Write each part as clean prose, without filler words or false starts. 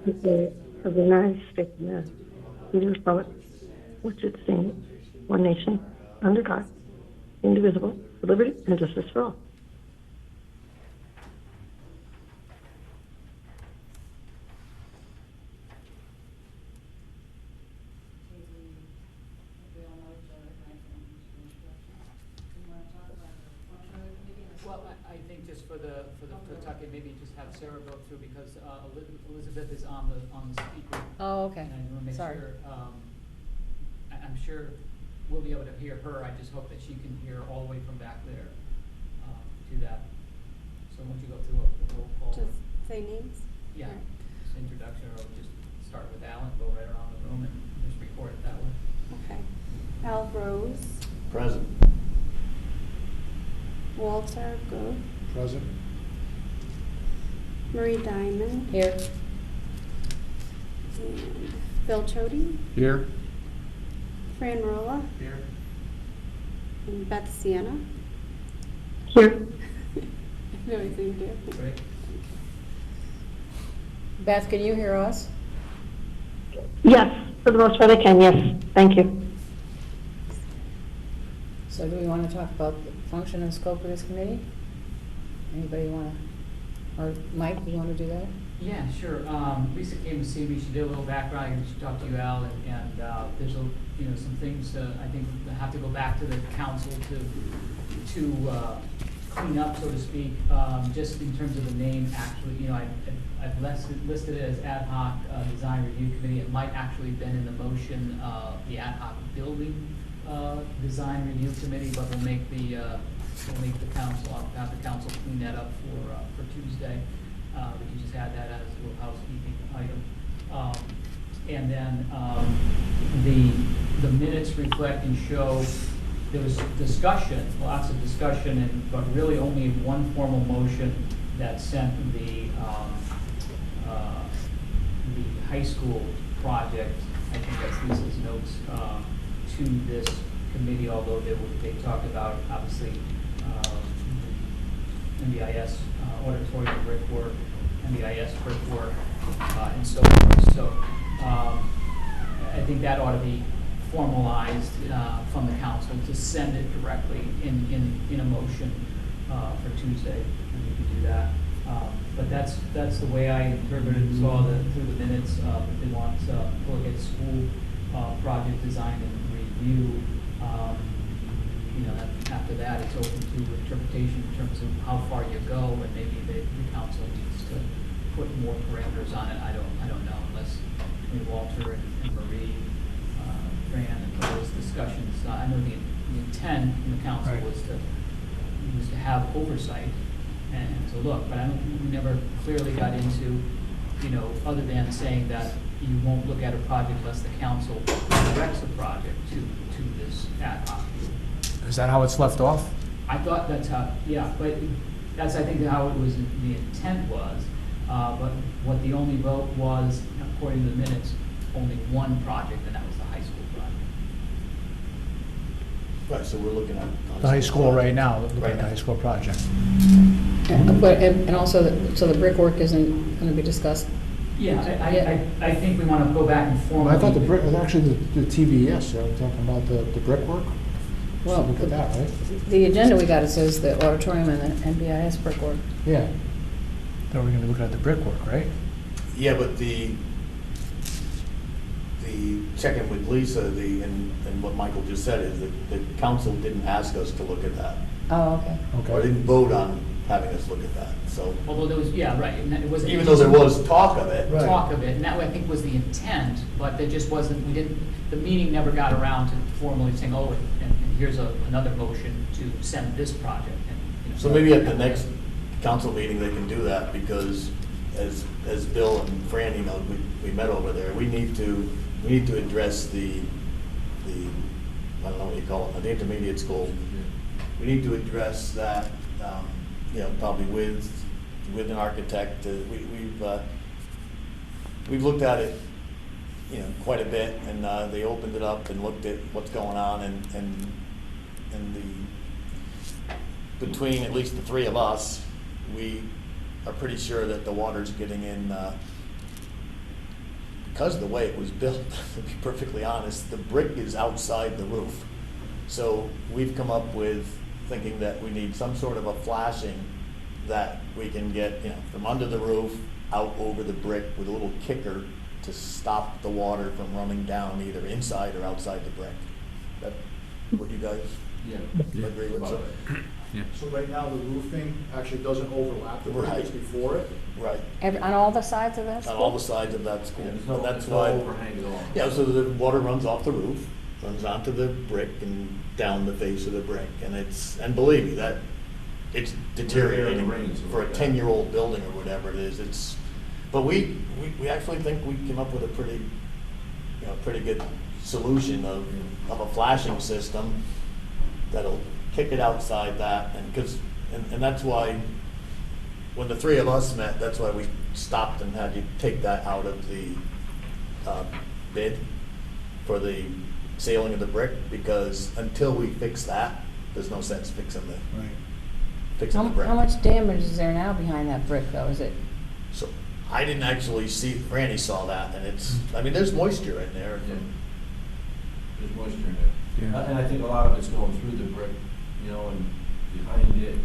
of the United States of America, to the republic which it stands, one nation, under God, indivisible, with liberty and justice for all. Well, I think just for the Pawtucket, maybe just have Sarah go through because Elizabeth is on the speaker. Oh, okay. And I want to make Sorry. sure, I'm sure we'll be able to hear her. I just hope that she can hear all the way from back there, do that. So why don't you go through a roll call? Just say names? Yeah, Right. just introduction, or just start with Alan, go right around the room and just record it that way. Okay. Al Rose, Present. Walter Good, Present. Marie Diamond, Here. and Phil Chody, Here. Fran Marola, Here. and Beth Sienna. Here. No, I think you do. Great. Beth, can you hear us? Yes, for the most part I can, yes. Thank you. So do we want to talk about the function and scope of this committee? Anybody want to, or Mike, you want to do that? Yeah, sure. Lisa came to see me. She did a little background, and she talked to you, Al, and there's some things I think that have to go back to the council to clean up, so to speak. Just in terms of the name, actually, I've listed it as ad hoc design review committee. It might actually have been in the motion, the ad hoc building design review committee, but we'll make the council, I'll have the council clean that up for Tuesday. We can just add that as a little housekeeping item. And then the minutes reflect and show there was discussion, lots of discussion, but really only one formal motion that sent the high school project, I think that's Lisa's notes, to this committee, although they talked about, obviously, NBIS auditorium brickwork, NBIS brickwork, and so forth. So I think that ought to be formalized from the council to send it directly in a motion for Tuesday, and we can do that. But that's the way I interpreted it. Saw through the minutes, they want to look at school project design and review. After that, it's open to interpretation in terms of how far you go, and maybe the council needs to put more parameters on it. I don't know, unless between Walter and Marie, Fran, and those discussions. I know the intent in the council was to have oversight and to look, but I don't think we never clearly got into, other than saying that you won't look at a project unless the council directs the project to this ad hoc view. Is that how it's left off? I thought that's how, yeah, but that's, I think, how it was, the intent was. But what the only vote was, according to the minutes, only one project, and that was the high school project. Right, so we're looking at. The high school right now, looking Right at the now. high school project. And also, so the brickwork isn't going to be discussed? Yeah, I think we want to go back and formally. I thought the brick, actually the TVS, I'm talking about the brickwork. Well, Look at that, right? The agenda we got, it says the auditorium and the NBIS brickwork. Yeah. Then we're gonna look at the brickwork, right? Yeah, but the check-in with Lisa, and what Michael just said is that the council didn't ask us to look at that, Oh, okay. or Okay. didn't vote on having us look at that, so. Although there was, yeah, right, and it wasn't. Even though there was talk of it. Right. Talk of it, and that, I think, was the intent, but there just wasn't, the meeting never got around to formally saying, oh, and here's another motion to send this project. And, So maybe at the next council meeting, they can do that, because as Bill and Fran, we met over there, we need to address the, I don't know what you call it, the intermediate school. We need to address that, probably with an architect. We've looked at it, quite a bit, and they opened it up and looked at what's going on, and between at least the three of us, we are pretty sure that the water's getting in because of the way it was built, to be perfectly honest, the brick is outside the roof. So we've come up with thinking that we need some sort of a flashing that we can get, from under the roof out over the brick with a little kicker to stop the water from running down either inside or outside the brick. That, would you guys agree with that? So right now, the roofing actually doesn't overlap the brick that's before it. Right, On all the sides of that on all the school? sides of that school. Yeah, there's And no, that's there's no why, overhang at all. yeah, so the water runs off the roof, runs onto the brick and down the face of the brick. And believe me, that, it's deteriorating rains, for a yeah. 10-year-old building or whatever it is. But we actually think we came up with a pretty good solution of a flashing system that'll kick it outside that, and that's why, when the three of us met, that's why we stopped and had you take that out of the bid for the sealing of the brick, because until we fix that, there's no sense fixing the brick. How much damage is there now behind that brick, though? Is it, So, I didn't actually see, Franny saw that, and there's moisture in there. Yeah. There's moisture in it. Yeah. And I think a lot of it's going through the brick, and behind it.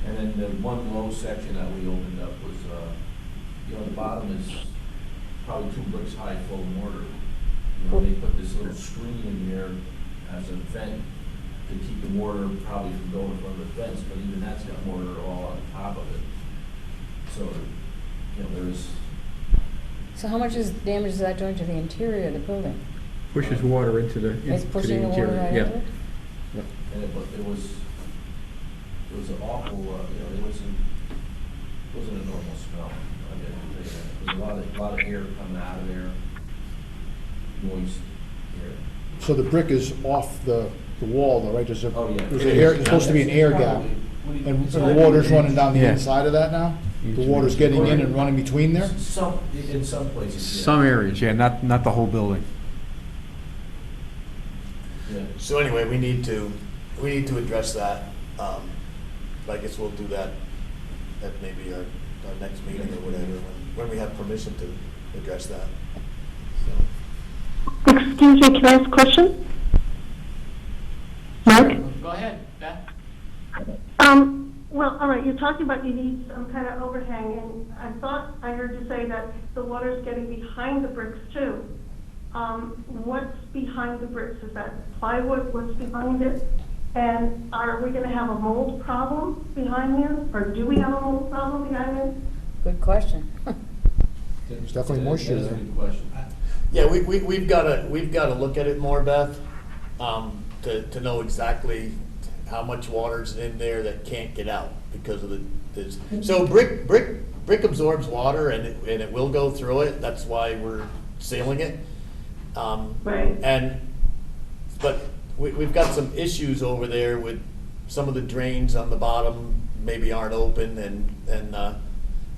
And then the one low section that we opened up was, the bottom is probably 2 bricks high full of mortar. They put this little screen in there as a vent to keep the mortar probably from going in front of the fence, but even that's got mortar all on top of it. So, there's, so how much damage is that doing to the interior of the building? Pushes water into the It's pushing the water right into it? and it was an awful, it wasn't a normal smell. I mean, there was a lot of air coming out of there, moist air. So the brick is off the wall, though, right? There's a, Oh, yeah. there's supposed to be an air gap. And the water's running down the Yeah. inside of that now? The water's getting in and running between there? In some places, yeah. Some areas, yeah, not the whole building. Yeah. So anyway, we need to address that. I guess we'll do that at maybe our next meeting or whatever, when we have permission to address that. So, Excuse me, can I ask a question? Mark? Go ahead, Beth. Well, all right, you're talking about you need some kind of overhang, and I thought I heard you say that the water's getting behind the bricks too. What's behind the bricks? Is that plywood? What's behind it? And are we gonna have a mold problem behind there? Or do we have a mold problem behind there? Good question. There's definitely moisture That is a there. good question. yeah, we've got to look at it more, Beth, to know exactly how much water's in there that can't get out because of this. So brick absorbs water, and it will go through it. That's why we're sealing it. Right. But we've got some issues over there with some of the drains on the bottom maybe aren't open, and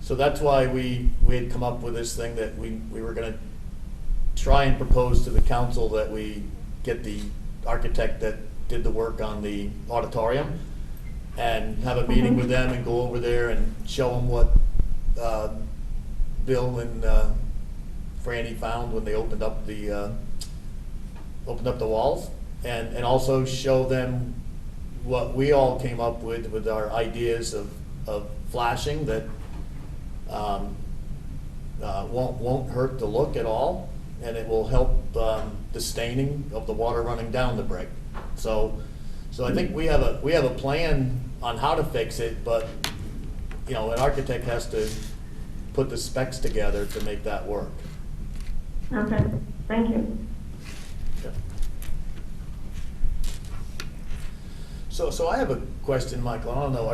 so that's why we had come up with this thing that we were gonna try and propose to the council that we get the architect that did the work on the auditorium and have a meeting with them and go over there and show them what Bill and Franny found when they opened up the walls, and also show them what we all came up with our ideas of flashing that won't hurt the look at all, and it will help the staining of the water running down the brick. So I think we have a plan on how to fix it, but an architect has to put the specs together to make that work. Okay, thank you. Okay. So I have a question, Michael. I don't know.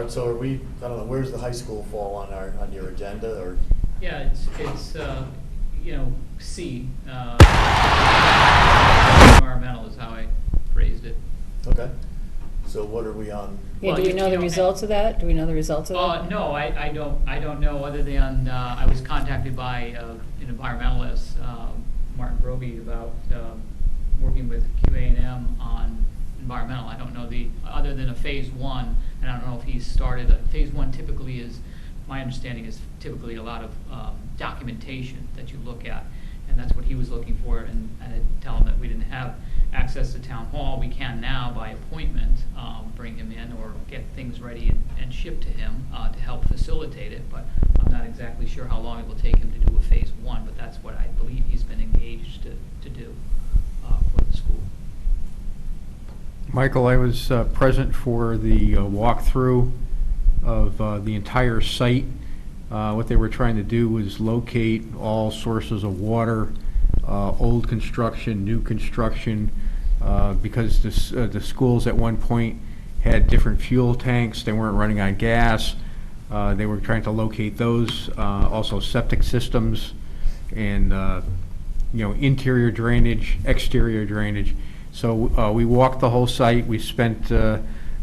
Where's the high school fall on your agenda, or? Yeah, it's C. Environmental is how I phrased it. Okay. So what are we on? Yeah, Well, do we you know the know, results of that? Do we know the results of that? No, I don't know, other than, I was contacted by an environmentalist, Martin Broby, about working with QA&M on environmental. I don't know other than a phase 1, and I don't know if he's started, phase 1 typically is, my understanding is typically a lot of documentation that you look at. and that's what he was looking for, and I did tell him that we didn't have access to town hall. We can now, by appointment, bring him in or get things ready and shipped to him to help facilitate it, but I'm not exactly sure how long it will take him to do a phase one, but that's what I believe he's been engaged to do for the school. Michael, I was present for the walkthrough of the entire site. What they were trying to do was locate all sources of water, old construction, new construction, because the schools at one point had different fuel tanks. They weren't running on gas. They were trying to locate those, also septic systems, and interior drainage, exterior drainage. So we walked the whole site. We spent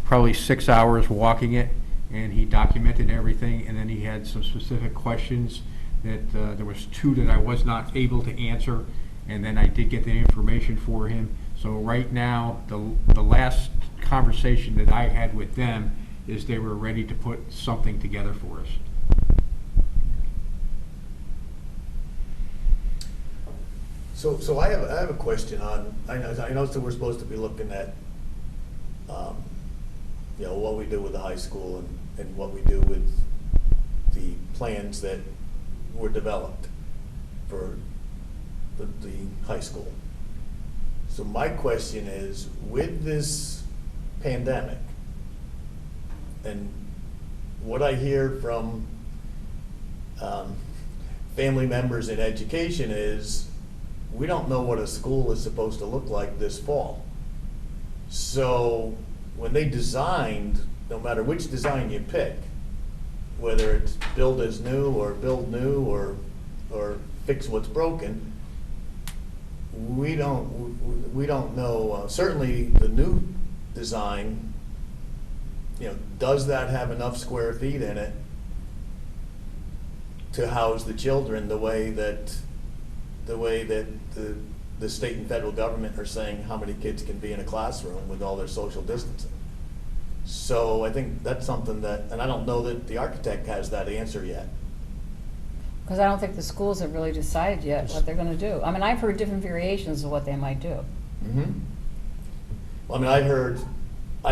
probably 6 hours walking it, and he documented everything. And then he had some specific questions that there was 2 that I was not able to answer, and then I did get the information for him. So right now, the last conversation that I had with them is they were ready to put something together for us. So I have a question on, I know that we're supposed to be looking at, what we do with the high school and what we do with the plans that were developed for the high school. So my question is, with this pandemic, and what I hear from family members in education is, we don't know what a school is supposed to look like this fall. So when they designed, no matter which design you pick, whether it's build as new or build new or fix what's broken, we don't know. Certainly the new design, does that have enough square feet in it to house the children the way that the state and federal government are saying how many kids can be in a classroom with all their social distancing. So I think that's something that, and I don't know that the architect has that answer yet. Because I don't think the schools have really decided yet what they're gonna do. I mean, I've heard different variations of what they might do. Mm-hmm. Well, I mean, I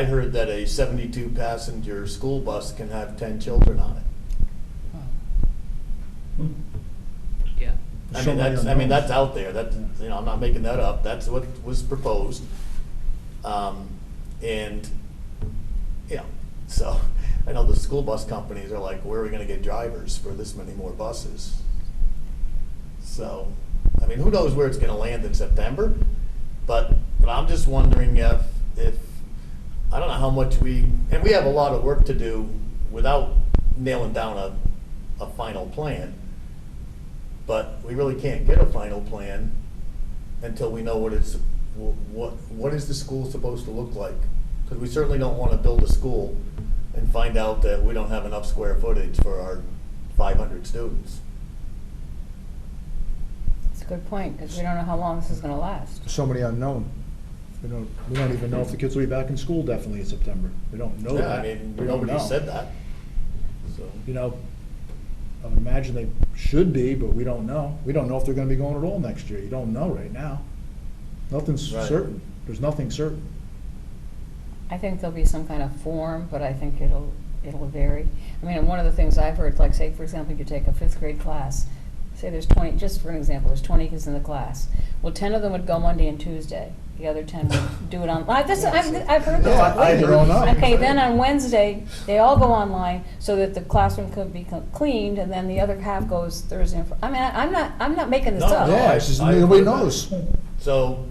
heard that a 72-passenger school bus can have 10 children on it. Yeah. I mean, that's out there. That's, I'm not making that up. That's what was proposed. So I know the school bus companies are like, where are we gonna get drivers for this many more buses? So, I mean, who knows where it's gonna land in September? But I'm just wondering if I don't know how much we have a lot of work to do without nailing down a final plan. But we really can't get a final plan until we know what is the school supposed to look like. Because we certainly don't want to build a school and find out that we don't have enough square footage for our 500 students. That's a good point, because we don't know how long this is gonna last. So many unknown. We don't even know if the kids will be back in school definitely in September. We don't know Yeah, that. I mean, We don't nobody know. said that. So, I would imagine they should be, but we don't know. We don't know if they're gonna be going at all next year. You don't know right now. Nothing's Right. certain. There's nothing certain. I think there'll be some kind of form, but I think it'll vary. I mean, and one of the things I've heard, like, say, for example, you take a 5th grade class, say there's 20, just for an example, there's 20 kids in the class. Well, 10 of them would go Monday and Tuesday. The other 10 would do it on, I've heard No, I this. don't know. Okay, then on Wednesday, they all go online so that the classroom could be cleaned, and then the other half goes Thursday and I mean, I'm not making this No, up. no, Yeah, it's just I nobody agree with knows. So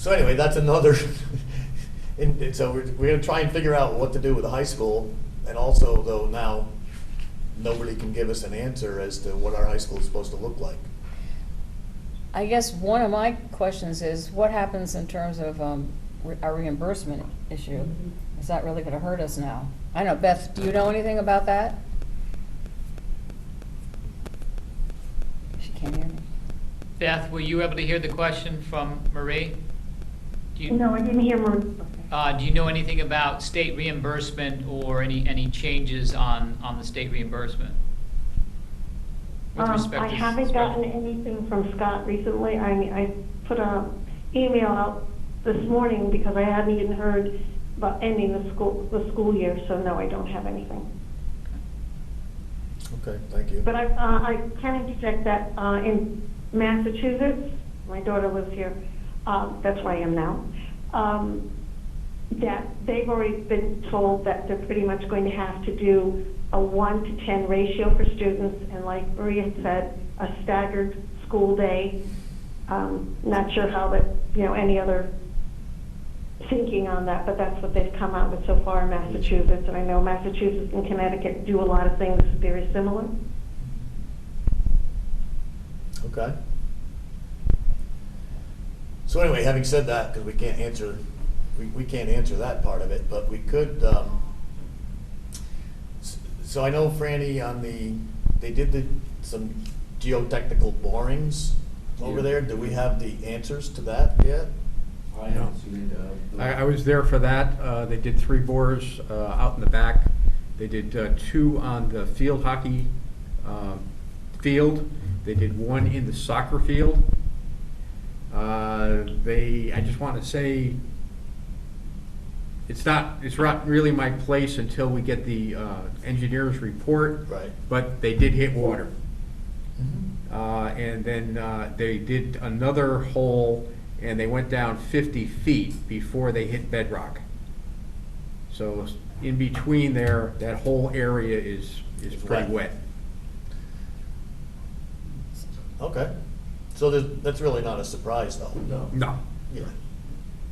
anyway, that's another, and so we're gonna try and figure out what to do with the high school, and also, though, now, nobody can give us an answer as to what our high school is supposed to look like. I guess one of my questions is, what happens in terms of our reimbursement issue? Is that really gonna hurt us now? I don't know, Beth, do you know anything about that? She can't hear me. Beth, were you able to hear the question from Marie? No, I didn't hear Marie. Do you know anything about state reimbursement or any changes on the state reimbursement? With respect I to haven't special- gotten anything from Scott recently. I mean, I put a email out this morning because I hadn't even heard about ending the school year, so no, I don't have anything. Okay, thank you. But I can interject that in Massachusetts, my daughter lives here, that's where I am now, that they've already been told that they're pretty much going to have to do a 1 to 10 ratio for students, and like Maria said, a staggered school day. Not sure how that, any other thinking on that, but that's what they've come out with so far in Massachusetts, and I know Massachusetts and Connecticut do a lot of things very similar. Okay. So anyway, having said that, because we can't answer that part of it, but we could, so I know Franny they did some geotechnical borings over there. Do we have the answers to that yet? I haven't seen it. I was there for that. They did 3 bores out in the back. They did 2 on the field hockey field. They did 1 in the soccer field. I just want to say, it's not really my place until we get the engineer's report. Right. But they did hit water. Mm-hmm. And then they did another hole, and they went down 50 feet before they hit bedrock. So in between there, that whole area is pretty wet. Okay. So that's really not a surprise, though. No. No. Yeah.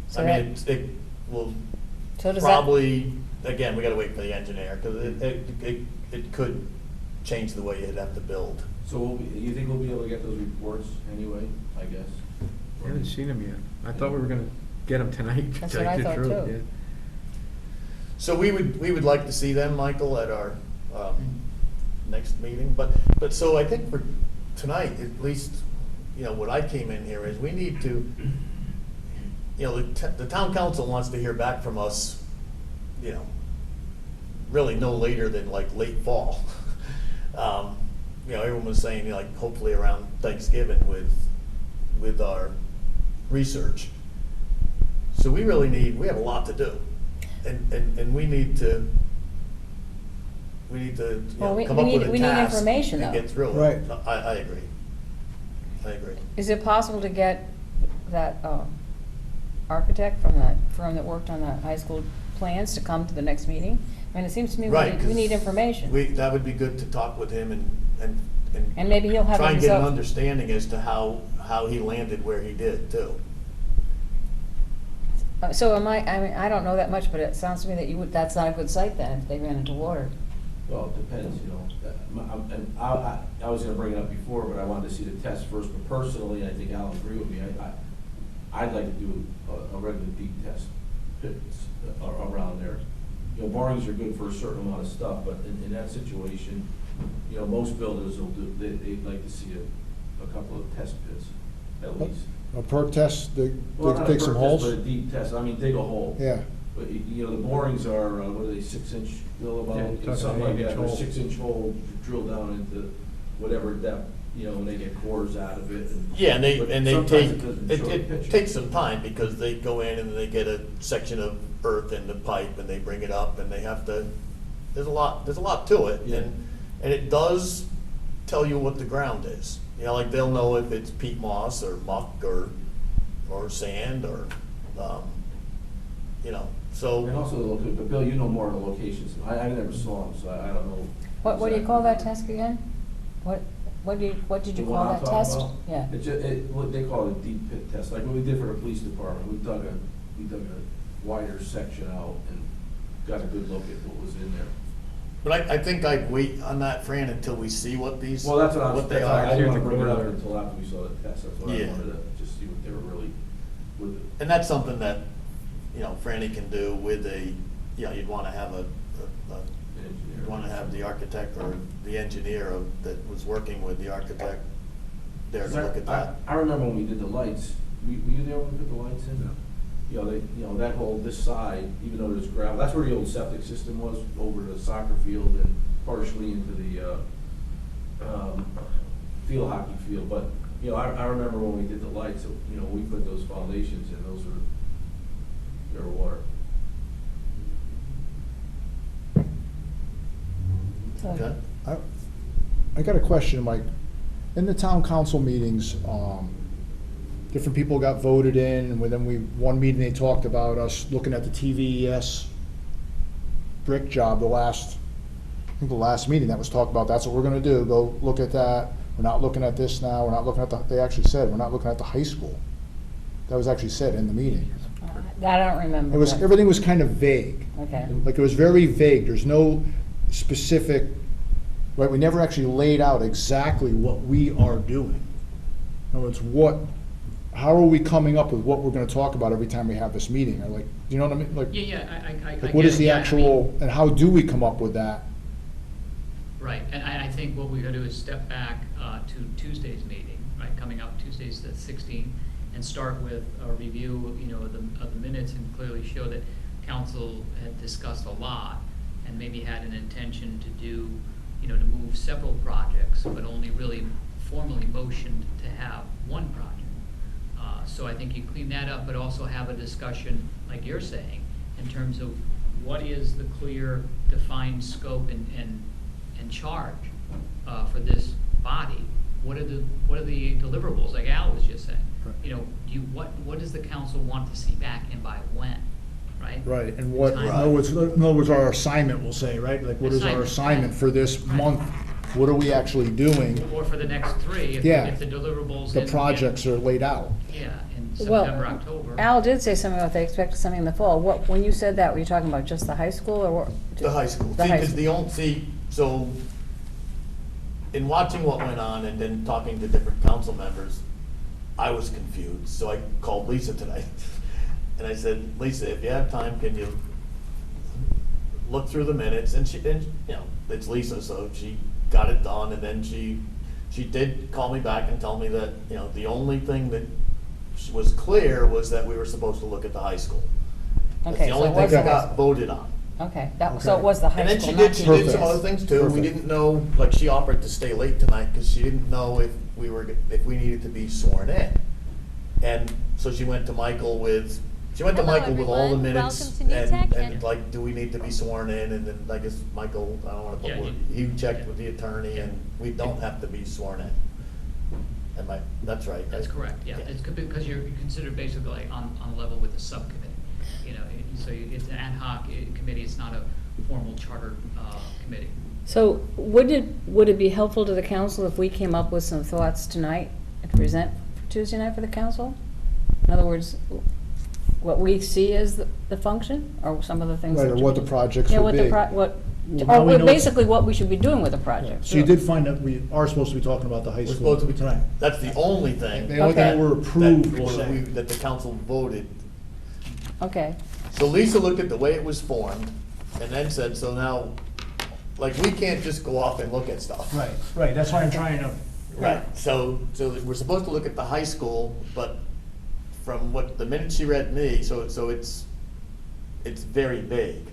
So I mean, that- it will So does that, probably, again, we gotta wait for the engineer, because it could change the way you'd have to build. So you think we'll be able to get those reports anyway, I guess? I haven't seen them yet. I thought we were gonna get them tonight. to That's tell what I you the thought, truth, too. yeah. So we would like to see them, Michael, at our next meeting, but so I think for tonight, at least, what I came in here is, we need to, the town council wants to hear back from us, really no later than like late fall. Everyone was saying, hopefully around Thanksgiving with our research. So we have a lot to do. And we need to Well, we come up need- with a we need task information, and though. get through it. Right. I agree. is it possible to get that architect from that firm that worked on the high school plans to come to the next meeting? I mean, it seems to me Right, we need 'cause information. That would be good to talk with him and And maybe he'll have try it and get an himself. understanding as to how he landed where he did too. So I mean, I don't know that much, but it sounds to me that that's not a good site then, if they ran into water. Well, it depends, and I was gonna bring it up before, but I wanted to see the test first, but personally, I think Al will agree with me, I'd like to do a regular deep test pits around there. Borings are good for a certain amount of stuff, but in that situation, most builders will they'd like to see a couple of test pits, at least. A perk test, they Well, not a take some perk test, holes? But a deep test, dig a hole. Yeah. But, the borings are, what are they, 6-inch, Bill, Yeah, about, talking something like 8-inch that, or hole. 6-inch hole, drill down into whatever depth, and they get cores out of it. Yeah, and but they sometimes take, it doesn't show the it picture. takes some time, because they go in and they get a section of earth in the pipe, and they bring it up, and they have to, there's a lot to it, Yeah. and it does tell you what the ground is. They'll know if it's peat moss, or muck, or sand, or, so. And also, but Bill, you know more of the locations, I never saw them, so I don't know. What do you call that test again? What did you The call one I'm that talking test? about? Yeah. What they call it a deep pit test, like what we did for the police department, we dug a wider section out and got a good look at what was in there. But I think I'd wait on that, Fran, until we see what these, Well, that's what what they I are. didn't want to bring it up until after we saw the test, that's what I Yeah. wanted to just see what they were really, with it. And that's something that, Franny can do with you'd wanna have you'd wanna have the architect or the engineer that was working with the architect there to look at that. I remember when we did the lights, were you there when we put the lights in? That whole, this side, even though there's gravel, that's where the old septic system was, over the soccer field and partially into the, field hockey field, but, you know, I remember when we did the lights, you know, we put those foundations in, those were pure water. So- Okay. I got a question, Mike. In the town council meetings, different people got voted in, and then one meeting they talked about us looking at the TVES brick job, I think the last meeting that was talked about, that's what we're gonna do, go look at that. We're not looking at this now, we're not looking at they actually said, we're not looking at the high school. That was actually said in the meeting. I don't remember. but- Everything was kind of vague. Okay. Like, it was very vague, there's no specific, right, we never actually laid out exactly what we are doing. In other words, how are we coming up with what we're gonna talk about every time we have this meeting, or like, do you know what I mean? Like, I like, what is get it. the Yeah, I mean, actual, and how do we come up with that? Right, and I think what we're gonna do is step back to Tuesday's meeting, right, coming up Tuesday's the 16th, and start with a review, you know, of the minutes, and clearly show that council had discussed a lot, and maybe had an intention to do, you know, to move several projects, but only really formally motioned to have one project. So I think you clean that up, but also have a discussion, like you're saying, in terms of what is the clear, defined scope and charge for this body? What are the deliverables, like Al was just saying? Right. You know, what does the council want to see back and by when, right? Right, and what, in Time. other words, our assignment, we'll say, right? Like, what is our Assignment, assignment for this right. month? What are we actually doing? Or for the next three, Yeah. if the deliverables. The projects are laid out. Yeah, in Well, September, October. Al did say something about they expected something in the fall. When you said that, were you talking about just the high school, or what? The high school. The See, high 'cause school. so, in watching what went on and then talking to different council members, I was confused, so I called Lisa tonight. And I said, Lisa, if you have time, can you look through the minutes? And you know, it's Lisa, so she got it done, and then she did call me back and tell me that, you know, the only thing that was clear was that we were supposed to look at the high school. That's Okay, the so only it thing was the that high got school. voted on. Okay, so it Okay. was the high And then school, she not did some Perfect. other TVS. things too. We Perfect. didn't know, like, she offered to stay late tonight because she didn't know if we needed to be sworn in. And so she went to Michael with all the everyone. minutes Welcome to New Tech, and and- like, do we need to be sworn in? And then I guess Michael, I don't wanna put Yeah, word, he checked with the attorney and we don't have to be sworn in. That's right. That's right? correct, yeah. It's because you're considered basically like on a level with the subcommittee. You know, so it's an ad hoc committee, it's not a formal charter committee. So would it be helpful to the council if we came up with some thoughts tonight and present for Tuesday night for the council? In other words, what we see as the function, or some of the things Right, that. or what the projects Yeah, would what the be. Well, now we or know- basically what we should be doing with the project. So you did find that we are supposed to be talking about the high We're school. supposed to be, tonight. that's the only thing. The only thing that Okay. we're approved that for saying. that the council voted. Okay, So Lisa looked at the way it was formed and then said, so now, like, we can't just go off and look at stuff. Right, that's why I'm trying to. Right, so we're supposed to look at the high school, but from what, the minute she read me, so it's very vague.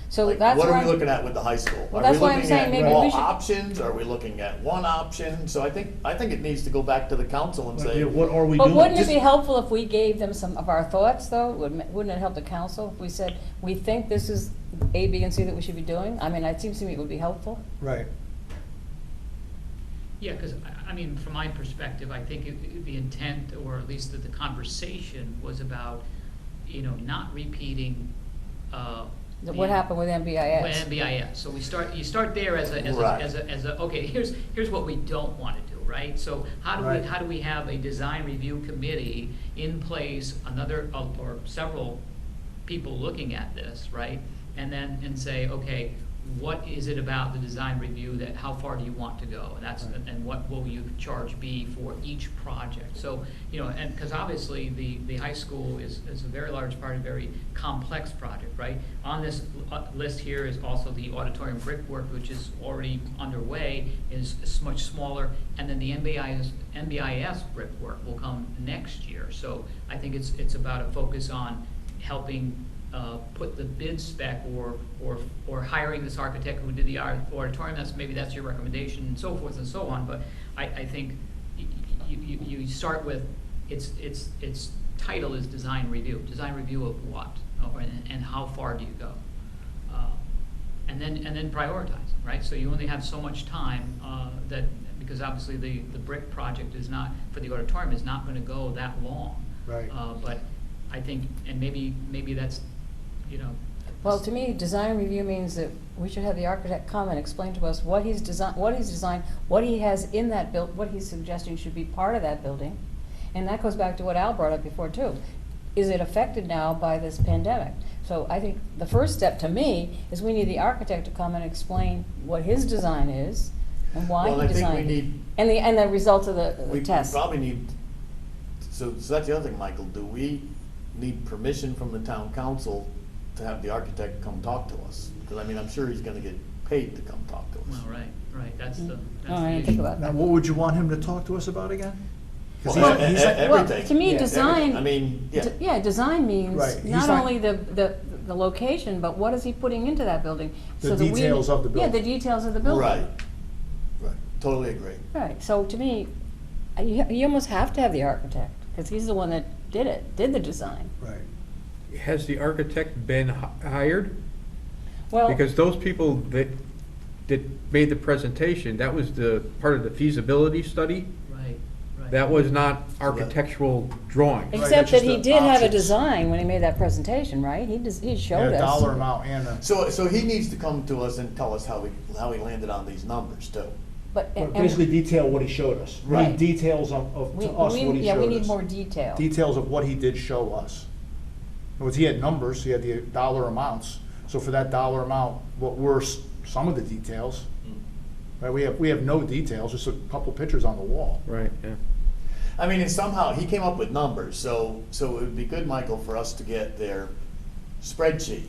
so Like, that's what are why. we looking at with the high school? Well, that's why I'm saying maybe Are we looking we at should- all options? Are we looking at one option? So I think it needs to go back to the council and say. Yeah, what are we But doing? wouldn't it Just- be helpful if we gave them some of our thoughts, though? Wouldn't it help the council if we said, we think this is A, B, and C that we should be doing? I mean, it seems to me it would be helpful. Right. Yeah, because, I mean, from my perspective, I think the intent, or at least the conversation, was about, you know, not repeating. What happened with MBIS? With NBIS. So you start there as Right. a, okay, here's what we don't want to do, right? So Right. how do we have a design review committee in place, or several people looking at this, right? And say, okay, what is it about the design review that, how far do you want to go? And what will you charge be for each project? So, you know, and, because obviously the high school is a very large part, a very complex project, right? On this list here is also the auditorium brickwork, which is already underway, is much smaller, and then the NBIS brickwork will come next year. So I think it's about a focus on helping put the bid spec or hiring this architect who did the auditorium, maybe that's your recommendation, and so forth and so on, but I think you start with, its title is design review. Design review of what, and how far do you go? And then prioritize, right? So you only have so much time, because obviously the brick project is not, for the auditorium, is not gonna go that long. Right. But I think, and maybe that's, Well, to me, design review means that we should have the architect come and explain to us what he's designed, what he has in that what he's suggesting should be part of that building. And that goes back to what Al brought up before too. Is it affected now by this pandemic? So I think the first step to me is we need the architect to come and explain what his design is and why Well, he I think we designed it. need- And the results of the We test. probably need, so that's the other thing, Michael, do we need permission from the town council to have the architect come talk to us? Because, I mean, I'm sure he's gonna get paid to come talk to us. well, right, that's the Oh, I didn't issue. think about Now, that. what would you want him to talk to us about again? 'Cause Well, he's- Well, everything. to me, Yeah, design. I mean, yeah. Yeah, design means Right, he's not not- only the location, but what is he putting into that building? The So that we- details of the Yeah, the building. details of the building. Right, right, totally agree. Right, so to me, you almost have to have the architect, because he's the one that did the design. Right. Has the architect been hired? Well, Because those people that made the presentation, that was the part of the feasibility study. Right. That was not architectural drawings. Right, except that's that just he the did have a options. design when he made that presentation, right? He Yeah, showed us. dollar amount and a. So he needs to come to us and tell us how he landed on these numbers too. But, But and basically detail what he showed us. We Right. need details of we, to us what he showed us. yeah, we need more detail. Details of what he did show us. Because he had numbers, he had the dollar amounts. So for that dollar amount, what were some of the details? Right, we have no details, just a couple pictures on the wall. Right, yeah. I mean, and somehow, he came up with numbers, so it would be good, Michael, for us to get their spreadsheet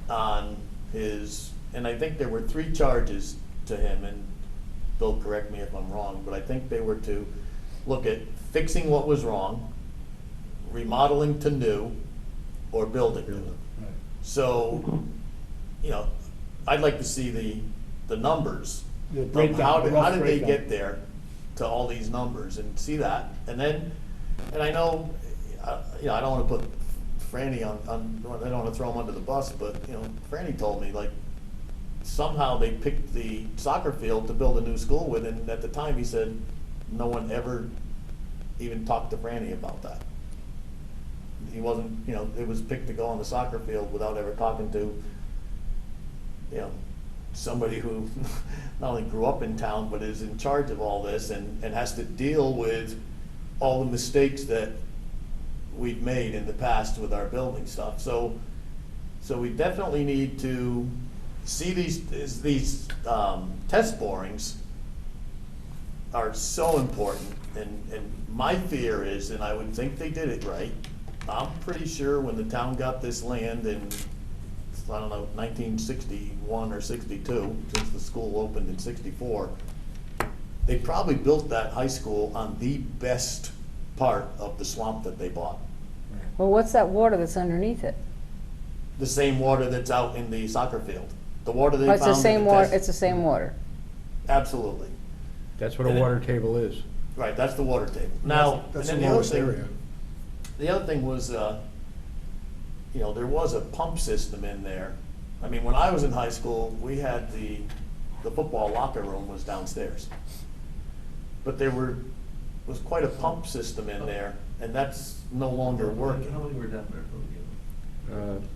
on his, and I think there were 3 charges to him, and Bill, correct me if I'm wrong, but I think they were to look at fixing what was wrong, remodeling to new, or building new. So, I'd like to see the numbers. The of breakdown, the how rough did they breakdown. get there to all these numbers and see that? And then, and I know, I don't wanna put Franny on, I don't wanna throw him under the bus, but, Franny told me, like, somehow they picked the soccer field to build a new school with, and at the time, he said, no one ever even talked to Franny about that. He wasn't, it was picked to go on the soccer field without ever talking to, somebody who not only grew up in town, but is in charge of all this and has to deal with all the mistakes that we've made in the past with our building stuff. So we definitely need to see these test borings are so important, and my fear is, and I would think they did it right, I'm pretty sure when the town got this land in, I don't know, 1961 or 62, since the school opened in 64, they probably built that high school on the best part of the swamp that they bought. Well, what's that water that's underneath it? The same water that's out in the soccer field. The water they Oh, found. it's the same in water, test- it's the same water. Absolutely. That's what a And it- water table is. Right, that's the water table. Now, That's and the then the other lowest thing, area. the other thing was, there was a pump system in there. I mean, when I was in high school, we had the football locker room was downstairs. But was quite a pump system in there, and that's no longer working. How many were down there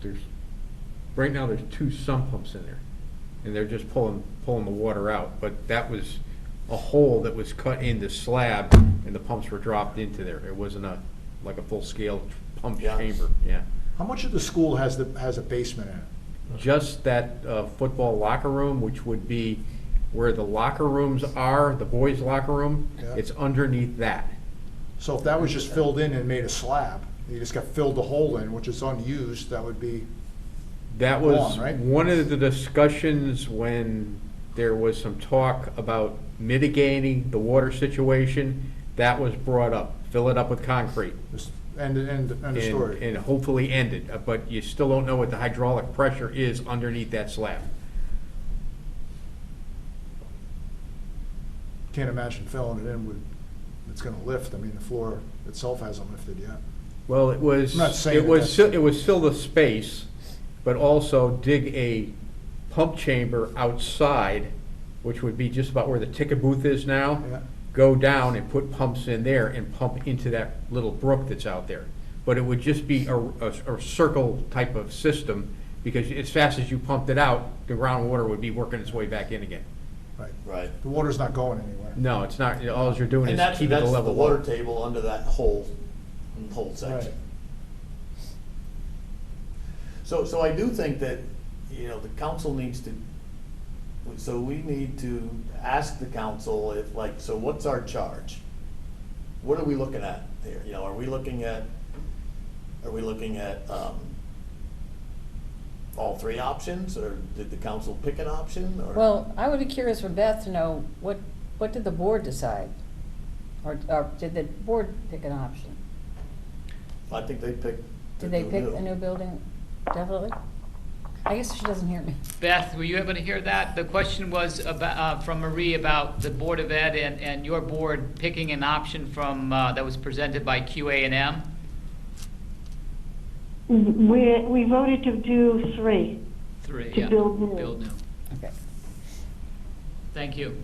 for Right now, there's 2 sump pumps in there, and they're just pulling the water out. But that was a hole that was cut in the slab, and the pumps were dropped into there. It wasn't like a full-scale pump Yeah. chamber, yeah. How much of the school has a basement in it? Just that football locker room, which would be where the locker rooms are, the boys' locker room, Yeah. it's underneath that. So if that was just filled in and made a slab, you just got filled the hole in, which is unused, that would be, That was Long, right? one of the discussions when there was some talk about mitigating the water situation. That was brought up, fill it up with concrete. End of story. and hopefully end it, but you still don't know what the hydraulic pressure is underneath that slab. Can't imagine filling it in with, it's gonna lift. I mean, the floor itself hasn't lifted yet. Well, it was, I'm not saying it was fill the space, but also dig a pump chamber outside, which would be just about where the ticket booth is now. Yeah. Go down and put pumps in there and pump into that little brook that's out there. But it would just be a circle type of system, because as fast as you pumped it out, the groundwater would be working its way back in again. Right. Right. The water's not going anywhere. No, it's not, all you're doing And is that's, keeping the that's the level water low. table under that whole section. Right. So I do think that, the council needs to, so we need to ask the council if, like, so what's our charge? What are we looking at here? Are we looking at all three options, or did the council pick an option, or? Well, I would be curious for Beth to know, what did the board decide? Or did the board pick an option? I think they picked. Did they pick a new building, definitely? I guess she doesn't hear me. Beth, were you able to hear that? The question was about, from Marie about the Board of Ed and your board picking an option from, that was presented by QA&M? We voted to do 3. Three, To yeah. build new. Build new. Okay. Thank you.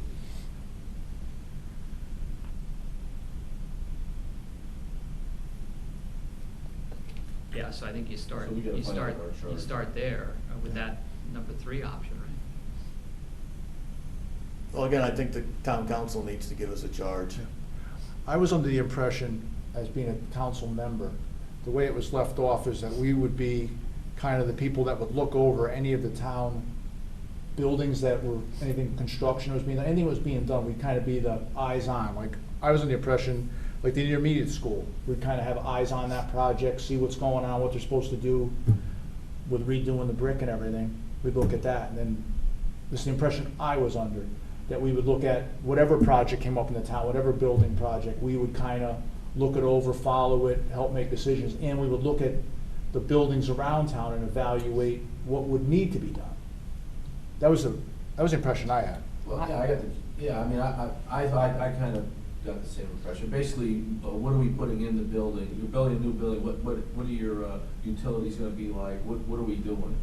Yeah, so I think you start, So we gotta you find out start, our you charge. start there with that number 3 option, right? Well, again, I think the town council needs to give us a charge. I was under the impression, as being a council member, the way it was left off is that we would be kind of the people that would look over any of the town buildings that were, anything construction was being, anything was being done, we'd kind of be the eyes on. Like, I was under the impression, like the intermediate school, we'd kind of have eyes on that project, see what's going on, what they're supposed to do with redoing the brick and everything. We'd look at that, and then, this is the impression I was under, that we would look at whatever project came up in the town, whatever building project, we would kind of look it over, follow it, help make decisions, and we would look at the buildings around town and evaluate what would need to be done. That was the impression I had. Well, yeah, I got the, yeah, I mean, I thought, I kind of got the same impression. Basically, what are we putting in the building? You're building a new building, what are your utilities gonna be like? What are we doing?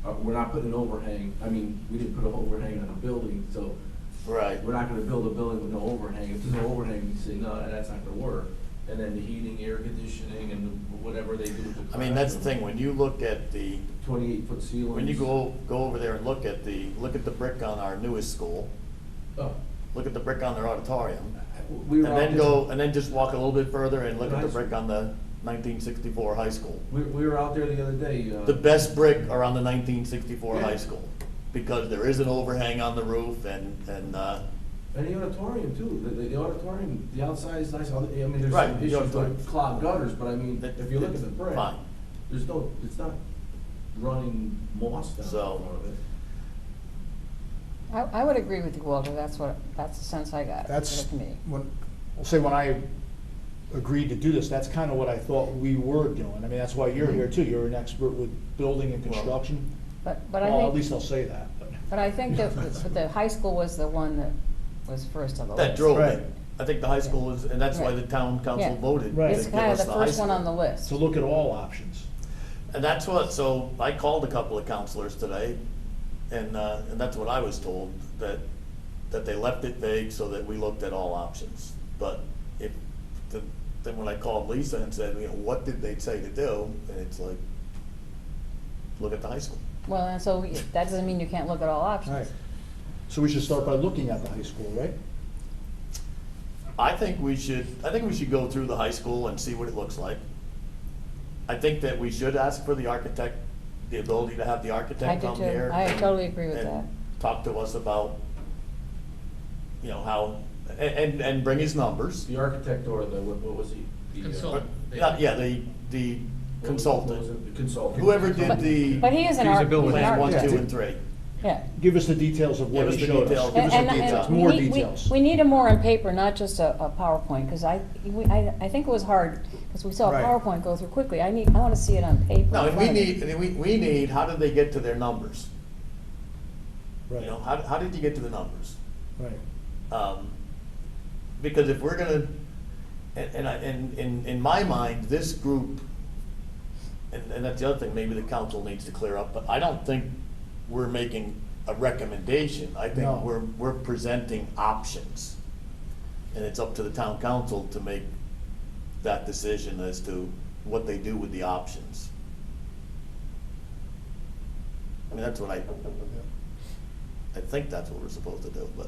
We're not putting an overhang, I mean, we didn't put an overhang on a building, so Right. we're not gonna build a building with no overhang. If there's no overhang, you say, no, that's not gonna work. And then the heating, air conditioning, and whatever they do with the. I mean, that's the thing, when you look at the, 28-foot ceilings. when you go over there and look at the brick on our newest school, Oh, look at the brick on their auditorium, we and were then out and then just walk a little bit further and look At at the high brick school. on the 1964 high school. we were out there the other day. The best brick are on the 1964 Yeah. high school, because there is an overhang on the roof and, And the auditorium too, the auditorium, the outside is nice, I mean, there's Right, some the issues auditorium. like clogged gutters, but I mean, That- if you look at the brick, fine. there's no, it's not running moss down in So- front of it. I would agree with you, Walter, that's the sense I got. That's, to me. when I agreed to do this, that's kind of what I thought we were doing. I mean, that's why you're here too, you're an expert with building and Well- construction. But I Well, at think, least I'll say that, but I think that the high school was the one that was first on the list. that drove Right. it. I think the high school was, and that's why Right. the town council Yeah. voted to Right. It's give kind of us the the high first one school. on the list. to look at all options. And that's what, so I called a couple of counselors today, and that's what I was told, that they left it vague so that we looked at all options. But then when I called Lisa and said, what did they say to do? And it's like, look at the high school. Well, and so that doesn't mean you can't look at all options. Right. So we should start by looking at the high school, right? I think we should go through the high school and see what it looks like. I think that we should ask for the architect, the ability to have the I architect do come too. here. I and- totally agree with and that. Talk to us about, how, and bring his numbers. The architect or what was he? The, Consultant. Yeah, the what was consultant, it? The consultant. whoever did the But he is an Feasibility. he's an plans 1, architect. 2, and 3. Yeah. Give us the details of what Give he us the showed us. details. Give us And- the and- details, and more we need- details. We need them more on paper, not just a PowerPoint, because I think it was hard, because we saw a Right. PowerPoint go through quickly. I want to see it on paper. No, in and we front of me. need, we need, how did they get to their numbers? You Right, know, how did you get to the numbers? right. Because if we're gonna, in my mind, this group, and that's the other thing maybe the council needs to clear up, but I don't think we're making a recommendation. I think No. we're presenting options. And it's up to the town council to make that decision as to what they do with the options. I mean, that's what I think that's what we're supposed to do, but.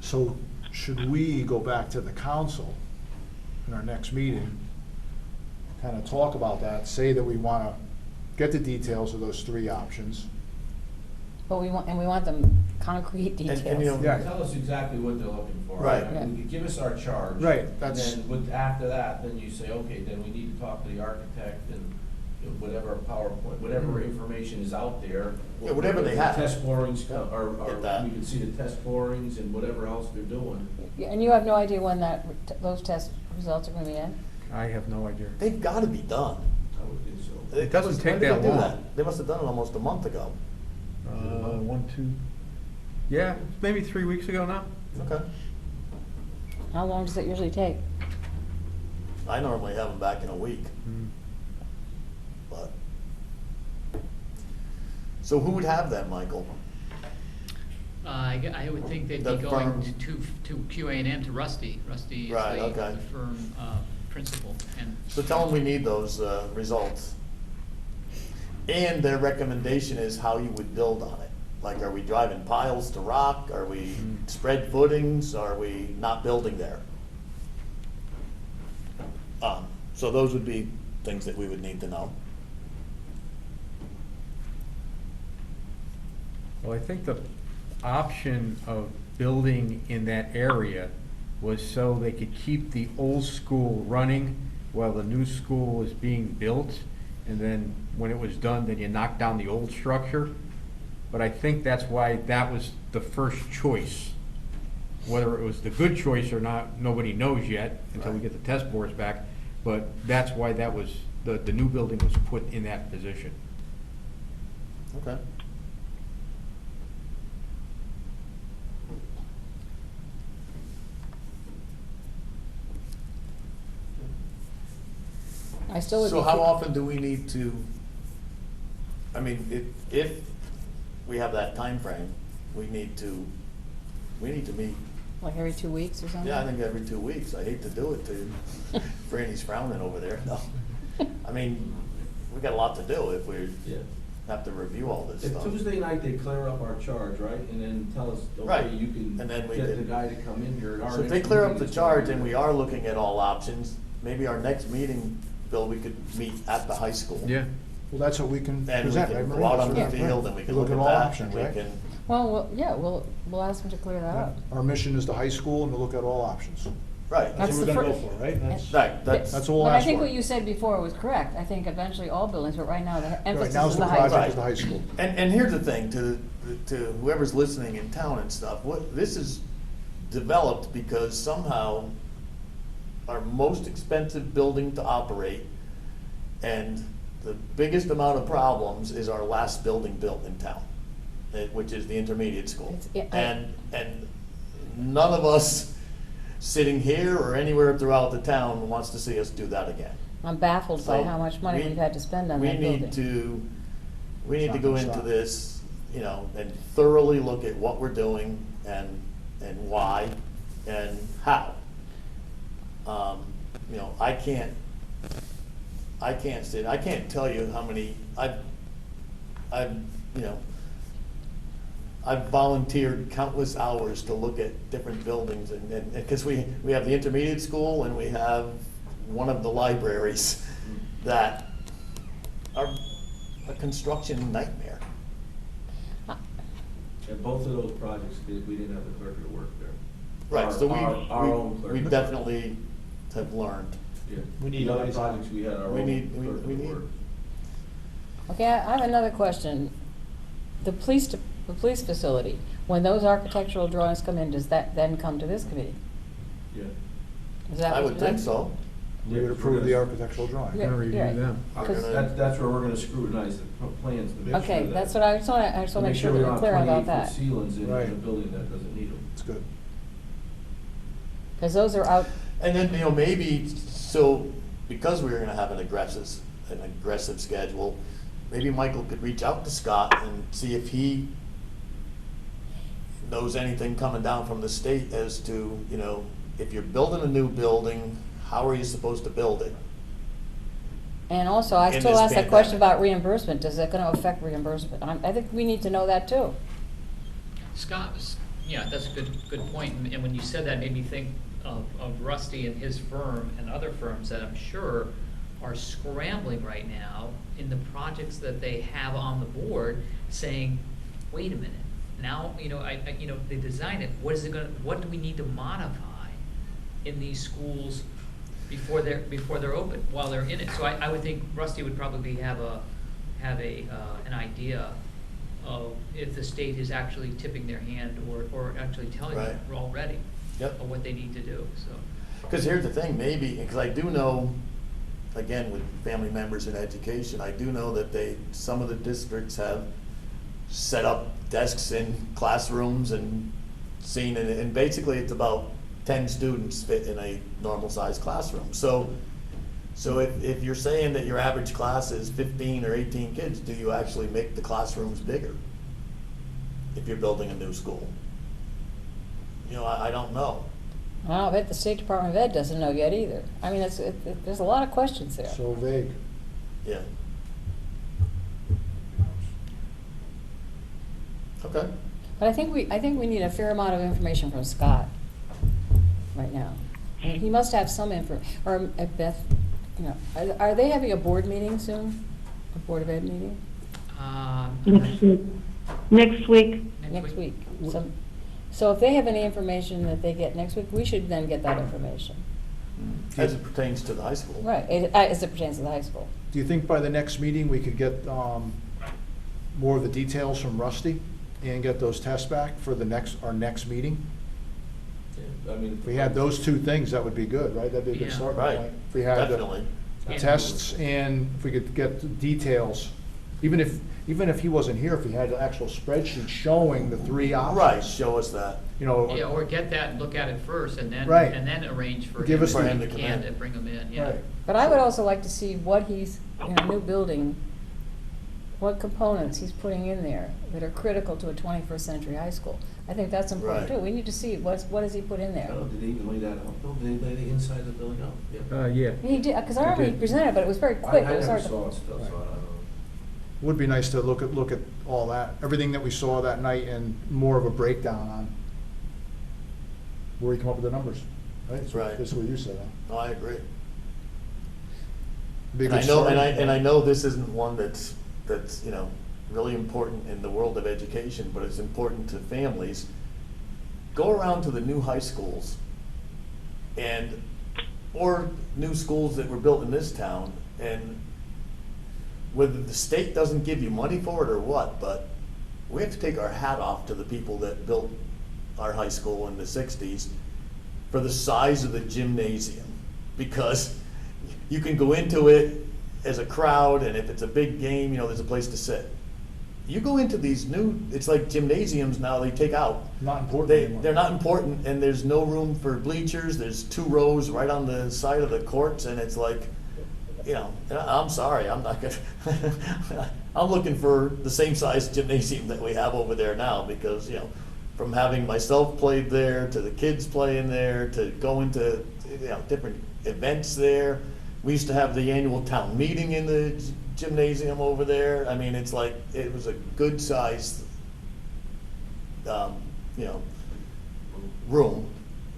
So should we go back to the council in our next meeting, kind of talk about that, say that we want to get the details of those three options? But we want them concrete and, you know, details. Yeah. Tell us exactly what they're looking for. Right. I mean, you give us our charge. Right, that's- And then after that, then you say, okay, then we need to talk to the architect and whatever PowerPoint, whatever information is out there. Yeah, whatever they have. Test borings, Get or that. we can see the test borings and whatever else they're doing. Yeah, and you have no idea when those test results are going to be in? I have no idea. they've gotta be done. I would think so. It doesn't take When did that they do long. They must have done it almost a month ago. 1, 2, yeah, maybe 3 weeks ago now. Okay. How long does it usually take? I normally have them back in a week, Mm. but. So who would have that, Michael? I would think they'd The be going firm. to QA&M, to Rusty. Rusty is Right, the okay. firm principal, and. So tell them we need those results. And their recommendation is how you would build on it. Like, are we driving piles to rock? Are we spread footings? Are we not building there? So those would be things that we would need to know. Well, I think the option of building in that area was so they could keep the old school running while the new school was being built. And then when it was done, then you knock down the old structure. But I think that's why that was the first choice. Whether it was the good choice or not, nobody knows yet until we Right. get the test bores back. But that's why that was, the new building was put in that position. Okay. I still would be. So how often do we need to, I mean, if we have that time frame, we need to meet. Like every 2 weeks or something? Yeah, I think every 2 weeks. I hate to do it to you. Franny's frowning over there. No. I mean, we got a lot to do if we Yeah. have to review all this If stuff. Tuesday night, they clear up our charge, right, and then tell us, Right. okay, you can And then we get can- the guy to come in here at our So if they next clear up meeting the is charge gonna and be- we are looking at all options, maybe our next meeting, Bill, we could meet at the high school. Yeah. Well, that's what we can And we present, right, can Maria? go out on the Yeah, right. field and we can We look at all that. options, We right? can, Well, yeah, we'll ask them to clear that up. Our mission is the high school and to look at all options. right. That's what the we're gonna go fir- for, right? That's, Right, that's all we'll But I ask think for. what you said before was correct. I think eventually all buildings, but right now the Right, emphasis now's is the the high project school. is the high school. And here's the thing, to whoever's listening in town and stuff, this is developed because somehow our most expensive building to operate and the biggest amount of problems is our last building built in town, which is the intermediate school. And none of us sitting here or anywhere throughout the town wants to see us do that again. I'm baffled by So how much money we- we've had to spend on that We building. need to It's not go gonna into stop. this, and thoroughly look at what we're doing and why and how. I can't tell you how many, I've volunteered countless hours to look at different buildings and, because we have the intermediate school and we have one of the libraries that are a construction nightmare. And both of those projects, we didn't have the clerk to work there. Right, so Our own clerk. we definitely have learned. Yeah. We need The other eyes on it. projects, we had our We own need- clerk we to need- work. Okay, I have another question. The police facility, when those architectural drawings come in, does that then come to this committee? Yeah. Is that I what would you're think saying? so. We would approve the architectural drawing. Yeah. Gonna review them. Because- That's where we're gonna scrutinize the plans to make sure that. Okay, that's what I just want to make sure that we we're don't clear have about 28-foot that. ceilings in Right. a building that doesn't need them. It's good. Because those are out, And then, maybe, so, because we were gonna have an aggressive schedule, maybe Michael could reach out to Scott and see if he knows anything coming down from the state as to, if you're building a new building, how are you supposed to build it? and also, I In still this ask that question pandemic. about reimbursement. Is it going to affect reimbursement? I think we need to know that too. Scott, yeah, that's a good point. And when you said that, it made me think of Rusty and his firm and other firms that I'm sure are scrambling right now in the projects that they have on the board, saying, wait a minute, now, they design it, what do we need to modify in these schools before they're open, while they're in it? So I would think Rusty would probably have an idea of if the state is actually tipping their hand or actually telling them Right. already Yep. of what they need to do, so. Because here's the thing, maybe, because I do know, again, with family members in education, I do know that some of the districts have set up desks in classrooms and seen, and basically it's about 10 students fit in a normal-sized classroom. So if you're saying that your average class is 15 or 18 kids, do you actually make the classrooms bigger if you're building a new school? I don't know. Well, I bet the State Department of Ed doesn't know yet either. I mean, there's a lot of questions there. So vague. Yeah. Okay. But I think we need a fair amount of information from Scott right now. I mean, he must have some or Beth, are they having a board meeting soon? A Board of Ed meeting? Next week. Next week. Next week. So if they have any information that they get next week, we should then get that information. As it pertains to the high school. Right, as it pertains to the high school. Do you think by the next meeting, we could get more of the details from Rusty and get those tests back for our next meeting? I mean. If we had those two things, that would be good, right? That'd be a good Yeah. starting Right. point. If we had Definitely. the tests and if we could get the details, even if he wasn't here, if he had an actual spreadsheet showing the three options. Right, show us that. Yeah, or get that and look at it first, and then, Right. and then arrange for Give him, us the- if he come can, in. to bring them in, yeah. Right. But I would also like to see what he's, in a new building, what components he's putting in there that are critical to a 21st century high school. I think that's important Right. too. We need to see what does he put in I there. don't know, did they even lay that out? No, did they lay the inside of the building out? Yeah. He did, because I remember he did. presented, but it was very I quick. It was never hard to. saw it still, so I don't know. Would be nice to look at all that, everything that we saw that night and more of a breakdown on where you come up with the numbers, right? That's Right. That's what you said, huh? No, I agree. Be a And I good know, starting and I point. know this isn't one that's really important in the world of education, but it's important to families. Go around to the new high schools or new schools that were built in this town, and whether the state doesn't give you money for it or what, but we have to take our hat off to the people that built our high school in the 60s for the size of the gymnasium, because you can go into it as a crowd, and if it's a big game, there's a place to sit. You go into these it's like gymnasiums now, they take out. Not important anymore. They're not important, and there's no room for bleachers, there's 2 rows right on the side of the courts, and it's like, I'm sorry, I'm not gonna, I'm looking for the same size gymnasium that we have over there now, because, from having myself played there, to the kids playing there, to going to, different events there. We used to have the annual town meeting in the gymnasium over there. I mean, it's like, it was a good sized, room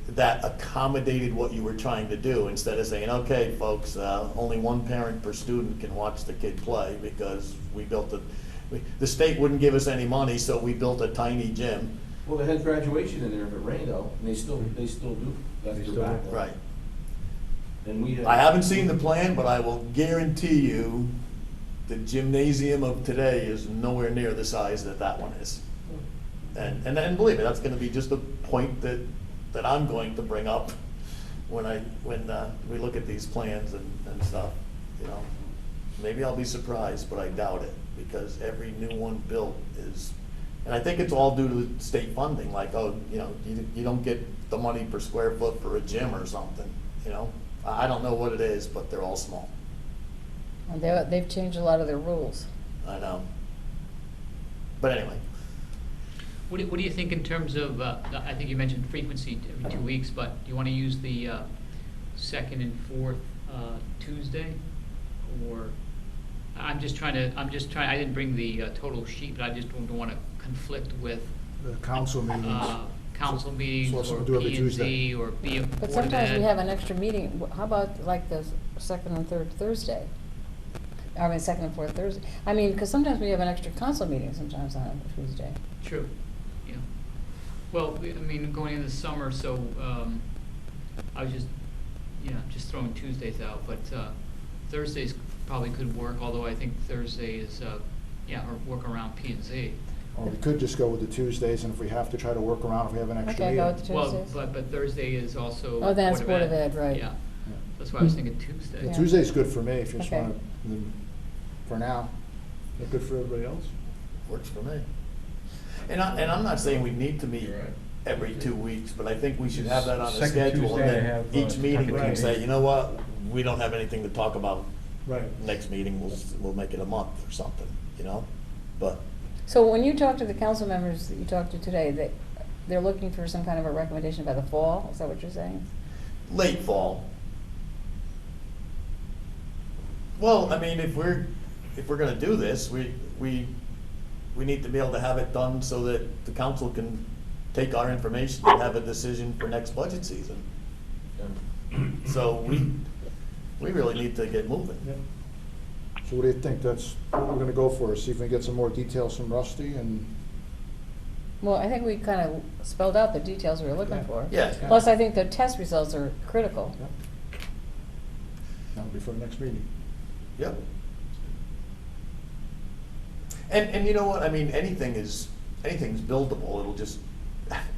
that accommodated what you were trying to do, instead of saying, okay, folks, only one parent per student can watch the kid play, because the state wouldn't give us any money, so we built a tiny gym. Well, they had graduation in there if it rained out, and they still do. That's They their still back. do. Right. And we. I haven't seen the plan, but I will guarantee you the gymnasium of today is nowhere near the size that that one is. And believe me, that's gonna be just a point that I'm going to bring up when we look at these plans and stuff, you know. Maybe I'll be surprised, but I doubt it, because every new one built is, and I think it's all due to state funding, like, oh, you know, you don't get the money per square foot for a gym or something, you know? I don't know what it is, but they're all small. And they've changed a lot of their rules. I know. But anyway, What do you think in terms of, I think you mentioned frequency every 2 weeks, but do you want to use the second and fourth Tuesday? Or, I didn't bring the total sheet, but I just don't want to conflict with The council meetings. council meetings So let's or do every P and Z Tuesday. or Board of Ed. But sometimes we have an extra meeting. How about like the second and third Thursday? I mean, second and fourth Thursday. I mean, because sometimes we have an extra council meeting sometimes on a Tuesday. True, yeah. Well, I mean, going into the summer, so, I was just throwing Tuesdays out, but, Thursdays probably could work, although I think Thursday is, or work around P and Z. Or we could just go with the Tuesdays, and if we have to try to work around if we have an extra Okay, meeting. go with the Well, Tuesdays. but Thursday is also. Oh, that's Board of Ed, right. Yeah, Yeah. that's why I was thinking Tuesday. Yeah, Yeah. Tuesday's good for me, if you just Okay. wanna, for now. Is that good for everybody else? works for me. And I'm not saying we need to meet You're right. every 2 weeks, but I think we should have that on the Second schedule. Tuesday And I then have, each meeting we can Right. say, you know what, we don't have anything to talk about. Right. Next meeting, we'll make it a month or something, you know? But, So when you talk to the council members that you talked to today, they're looking for some kind of a recommendation by the fall? Is that what you're saying? late fall. Well, I mean, if we're gonna do this, we need to be able to have it done so that the council can take our information and have a decision for next budget season. And So we really need to get moving. Yep. So what do you think? That's what we're gonna go for, see if we can get some more details from Rusty and, Well, I think we kind of spelled out the details we were looking Yeah. for. Yeah. Plus, I think the test results are critical. yep. That'll be for the next meeting. Yep. And you know what, I mean, anything's buildable, it'll just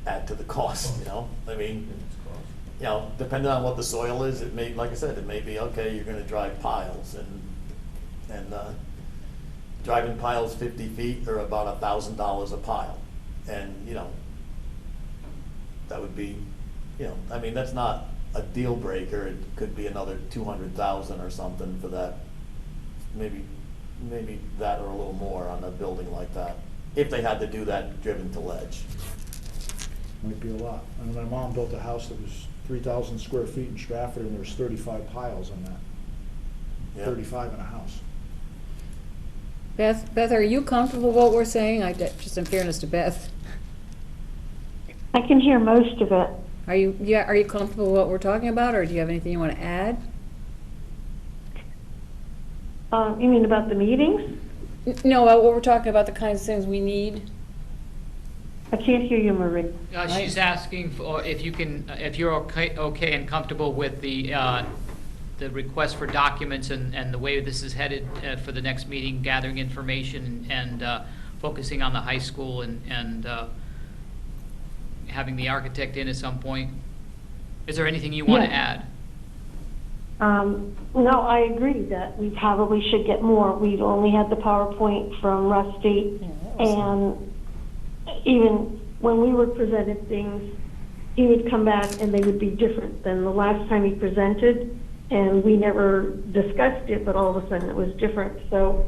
add to the cost, you know? I mean, it's cost. you know, depending on what the soil is, it may, like I said, it may be, okay, you're gonna drive piles and driving piles 50 feet are about $1,000 a pile. And, you know, that would be, you know, I mean, that's not a deal breaker, it could be another 200,000 or something for that. Maybe that or a little more on a building like that, if they had to do that driven to ledge. Might be a lot. I mean, my mom built a house that was 3,000 square feet in Stratford, and there was 35 piles on that. Yeah. 35 in a house. Beth, are you comfortable with what we're saying? Just in fairness to Beth. I can hear most of it. Are you comfortable with what we're talking about, or do you have anything you want to add? You mean about the meetings? No, what we're talking about, the kinds of things we need. I can't hear you, Marie. She's asking for, if you're okay and comfortable with the request for documents and the way this is headed for the next meeting, gathering information and focusing on the high school and having the architect in at some point. Is there anything you want to Yeah. add? No, I agree that we probably should get more. We've only had the PowerPoint from Rusty, Yeah, that was- and even when we were presented things, he would come back and they would be different than the last time he presented, and we never discussed it, but all of a sudden it was different. So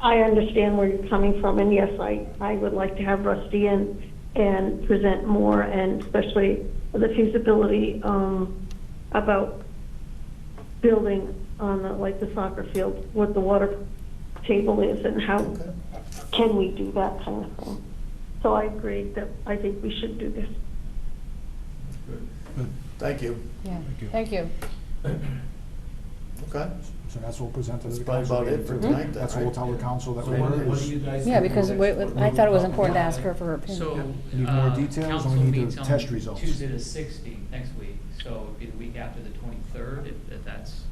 I understand where you're coming from, and yes, I would like to have Rusty in and present more, and especially the feasibility about building on like the soccer field, what the water table is and how Okay. can we do that kind of thing. So I agree that I think we should do this. Thank you. Yeah, Thank you. thank you. Okay. So that's what we'll present to That's the probably council. about it for meeting, too. tonight then, That's what we'll right? tell the council that So we're. what do you guys? Yeah, think because next? I thought it was important to ask her for her opinion. So, We need more details, and we council need the meets on test results. Tuesday the 16th, next week, so it'd be the week after the 23rd, if that's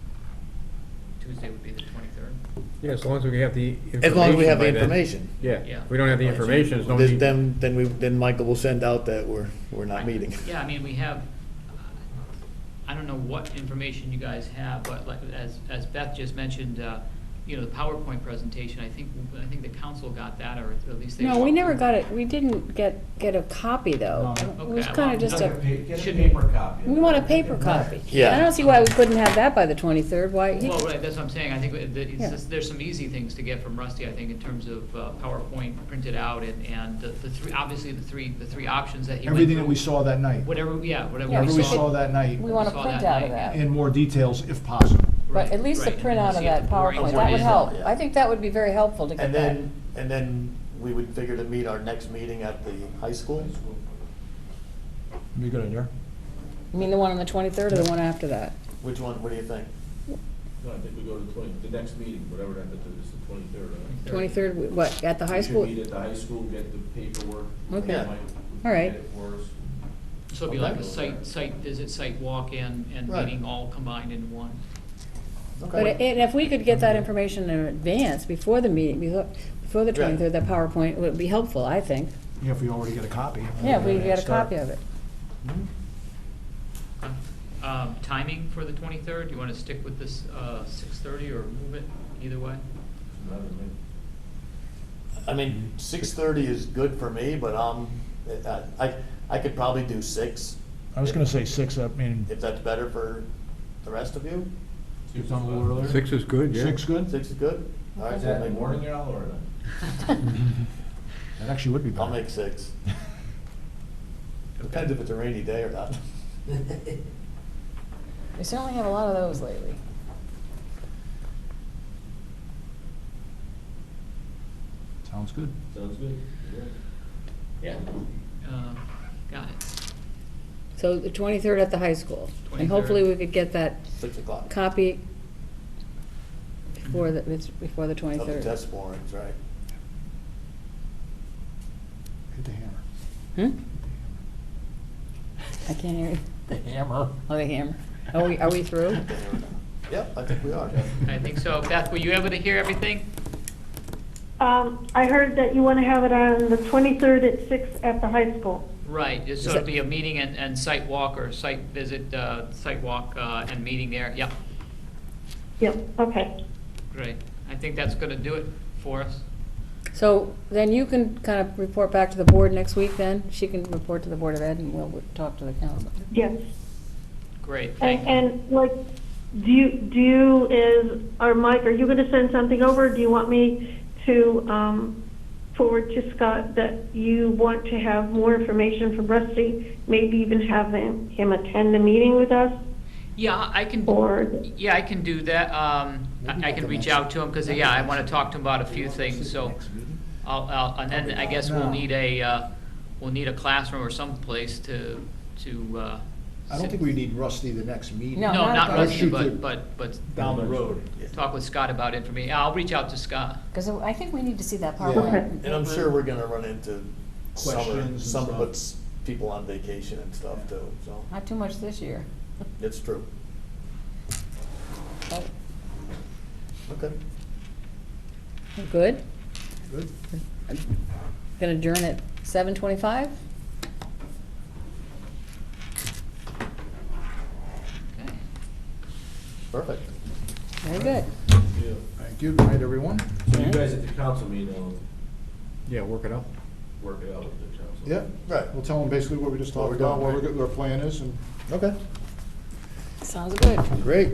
Tuesday would be the 23rd. Yeah, as long as we have the information. As long as we have the by then. information. Yeah, Yeah. if we don't have the information, there's no need. Then Michael will send out that we're not meeting. Yeah, I mean, we have, I don't know what information you guys have, but like, as Beth just mentioned, you know, the PowerPoint presentation, I think the council got that, or at least they. No, we never got it, we didn't get a copy, though. No. It was Okay, kinda well, just Get a, a Should- paper copy. we want a paper copy. Yeah. I don't see why we couldn't have that by the 23rd, why? Well, right, that's what I'm saying, I think Yeah. there's some easy things to get from Rusty, I think, in terms of PowerPoint printed out, and the three, obviously, the three options that he went Everything that through. we saw that night, Whatever Yeah, whatever we we should- saw that night, We want a saw print that out of night. that. in more details if possible. But Right, at least a right, and print then out of see that the boring PowerPoint, that part would is- help. Yeah. I think that would be very helpful to get And that. then we would figure to meet our next meeting at the high school. You good idea? You mean the one on the 23rd or the one after that? Which one, what do you think? No, I think we go to the next meeting, whatever that is, the 23rd, right? 23rd, what, at the high school? We should meet at the high school, get the paperwork. Okay. Yeah. Mike All right. get it for us. So it'd be like a site visit, site walk and Right. meeting all combined in one. But and if we could get that information in advance, before the meeting, before the Yeah. 23rd, that PowerPoint would be helpful, I think. Yeah, if we already get a copy. Yeah, if we get a Start. copy of it. Timing for the 23rd, do you want to stick with this 6:30 or move it, either way? Rather than- I mean, 6:30 is good for me, but I could probably do 6. I was gonna say 6, I mean, If that's better for the rest of you. you've done a little earlier. 6 is good, yeah. 6 good? 6 is good? All right, Is that in the morning, Al, or not? That actually would be better. I'll make 6. Depends if it's a rainy day or not. We certainly have a lot of those lately. Sounds good. Sounds good. Yeah. Got it. So the 23rd at the high school. And 23rd. hopefully we could get that 6 o'clock. copy before the 23rd. Of the test warrants, right? Hit the hammer. Hmm? I can't hear you. The hammer. Oh, the hammer. Are we through? Yep, I think we are. I think so. Beth, were you able to hear everything? I heard that you want to have it on the 23rd at 6 at the high school. Right, so Is it'll that- be a meeting and site walk or site visit, site walk and meeting there. Yep, Yep, okay. great. I think that's going to do it for us. So then you can kind of report back to the board next week then? She can report to the Board of Ed and we'll talk to the council. Yes. Great, thank you. And like, Mike, are you going to send something over? Do you want me to forward to Scott that you want to have more information from Rusty? Maybe even have him attend a meeting with us? Yeah, I can. Or, Yeah, I can do that. I can reach out to him, because, yeah, I want to talk to him about a few things, so and then I guess we'll need a classroom or someplace to. I don't think we need Rusty the next meeting. No, No, not but- Rusty, Shoot the- but Down the road. talk with Scott about information. I'll reach out to Scott. Because I think we need to see that Yeah. PowerPoint. And I'm sure we're gonna run into Questions summer and puts stuff. people on vacation and stuff too, so Not too much this year. it's true. But Okay. Good? Good. Gonna adjourn at 7:25? Okay. Perfect. Very good. Yeah. Thank you. Good night, everyone. So you guys at the council meeting, will Yeah, work it out. work it out with the council. Yeah. Right. We'll tell them basically what we just What talked we're about, doing, what right. our plan is, and Okay, Sounds good. great.